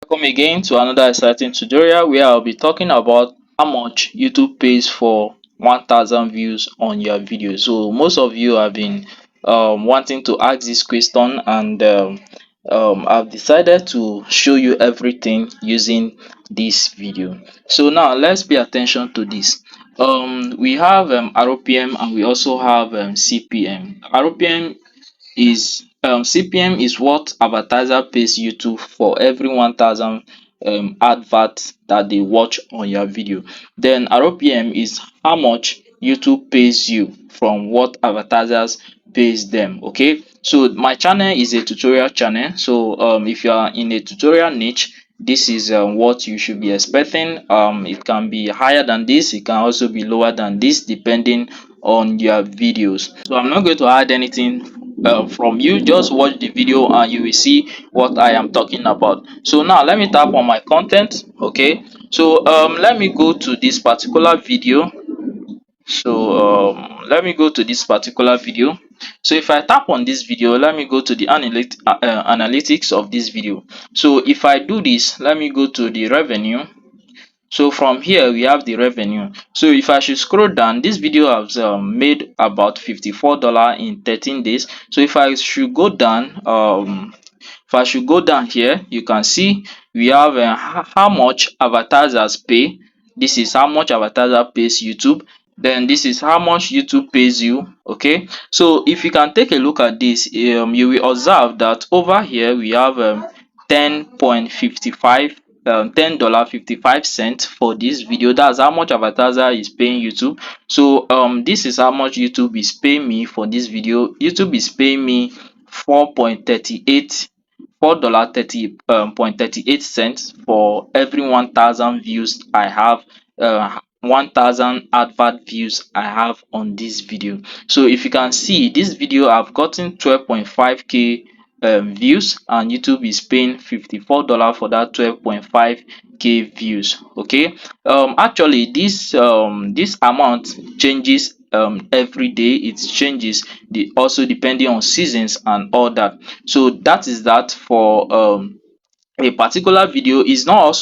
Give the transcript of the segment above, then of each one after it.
Welcome again to another exciting tutorial where I'll be talking about how much YouTube pays for 1000 views on your video. So most of you have been wanting to ask this question, and I've decided to show you everything using this video. So now let's pay attention to this. We have RPM and we also have CPM. RPM is CPM is what advertiser pays YouTube for every 1000 adverts that they watch on your video. Then RPM is how much YouTube pays you from what advertisers pays them. Okay, so my channel is a tutorial channel, so if you are in a tutorial niche, this is what you should be expecting. It can be higher than this, it can also be lower than this depending on your videos. So I'm not going to add anything from you. Just watch the video and you will see what I am talking about. So now let me tap on my content. Okay, so let me go to this particular video. So let me go to this particular video. So if I tap on this video, let me go to the analytics of this video. So if I do this, let me go to the revenue. So from here we have the revenue. So if I should scroll down, this video has made about $54 in 13 days. So if I should go down, here, you can see we have how much advertisers pay. This is how much advertiser pays YouTube. Then this is how much YouTube pays you. Okay, so if you can take a look at this, you will observe that over here we have 10.55 $10.55 for this video. That's how much advertiser is paying YouTube. So this is how much YouTube is paying me for this video. YouTube is paying me $4.38 for every 1000 views I have, 1000 advert views I have on this video. So if you can see, this video I've gotten 12.5k views, and YouTube is paying $54 for that 12.5k views. Okay, actually this amount changes every day. It changes also depending on seasons and all that. So that is that for a particular video. Is not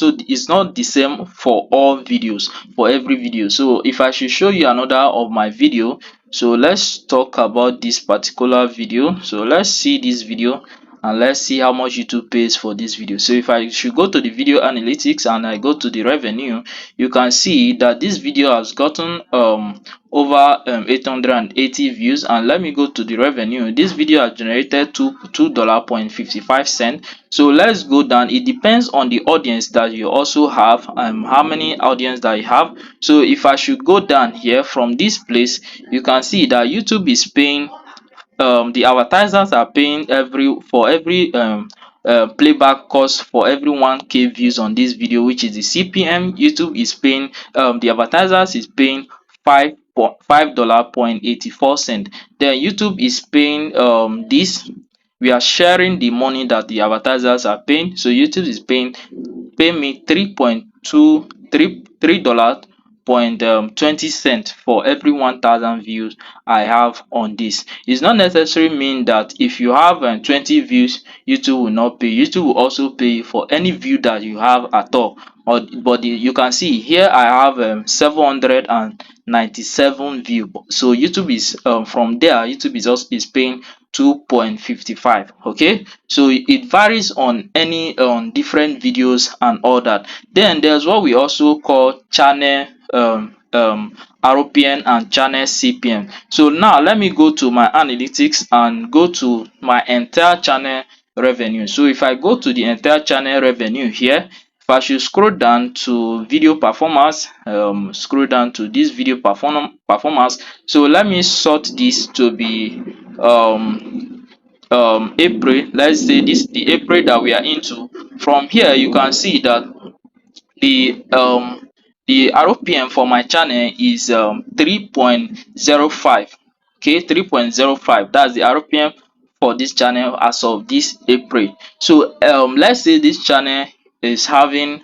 the same for all videos, for every video. So if I should show you another of my video, so let's talk about this particular video. So let's see this video and let's see how much YouTube pays for this video. So if I should go to the video analytics and I go to the revenue, you can see that this video has gotten over 880 views. And let me go to the revenue. This video has generated $2.55. So let's go down. It depends on the audience that you also have, how many audience that you have. So if I should go down here from this place, you can see that YouTube is paying, the advertisers are paying for every playback cost for every 1k views on this video, which is the CPM. YouTube is paying, the advertisers is paying $5.84. Then YouTube is paying this. We are sharing the money that the advertisers are paying. So YouTube is paying me $3.20 for every 1000 views I have on this. It's not necessarily mean that if you have 20 views, YouTube will not pay. YouTube will also pay for any view that you have at all. But you can see here I have 797 view. So YouTube is from there, YouTube is paying 2.55. Okay, so it varies on any different videos and all that. Then there's what we also call channel RPM and channel CPM. So now let me go to my analytics and go to my entire channel revenue. So if I go to the entire channel revenue here, if I should scroll down to video performance, scroll down to this video performance. So let me sort this to be April. Let's say this the April that we are into. From here you can see that the RPM for my channel is 3.05. okay, 3.05. That's the RPM for this channel as of this April. So let's say this channel is having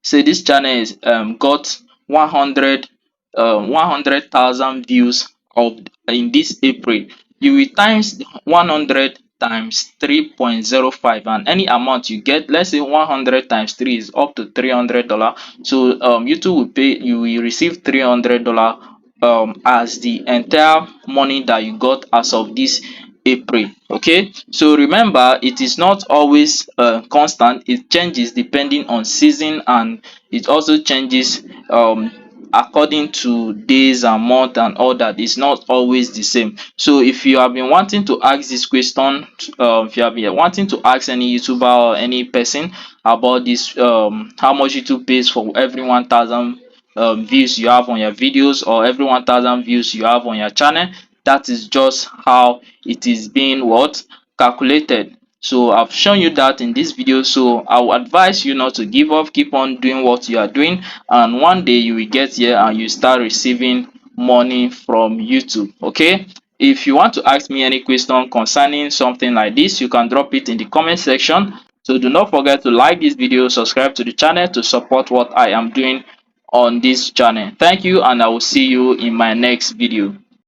say this channel is got 100,000 views of in this April. You will times 100 times 3.05, and any amount you get, let's say 100 times 3 is up to $300. So YouTube will pay you, will receive $300 as the entire money that you got as of this April. Okay, so remember, it is not always constant. It changes depending on season, and it also changes according to days and month and all that. It's not always the same. So if you have been wanting to ask this question, if you have been wanting to ask any YouTuber or any person about this, how much YouTube pays for every 1,000 views you have on your videos, or every 1,000 views you have on your channel, that is just how it is being what calculated. So I've shown you that in this video. So I will advise you not to give up, keep on doing what you are doing, and one day you will get here and you start receiving money from YouTube. Okay, if you want to ask me any question concerning something like this, you can drop it in the comment section. So do not forget to like this video, subscribe to the channel to support what I am doing on this channel. Thank you, and I will see you in my next video.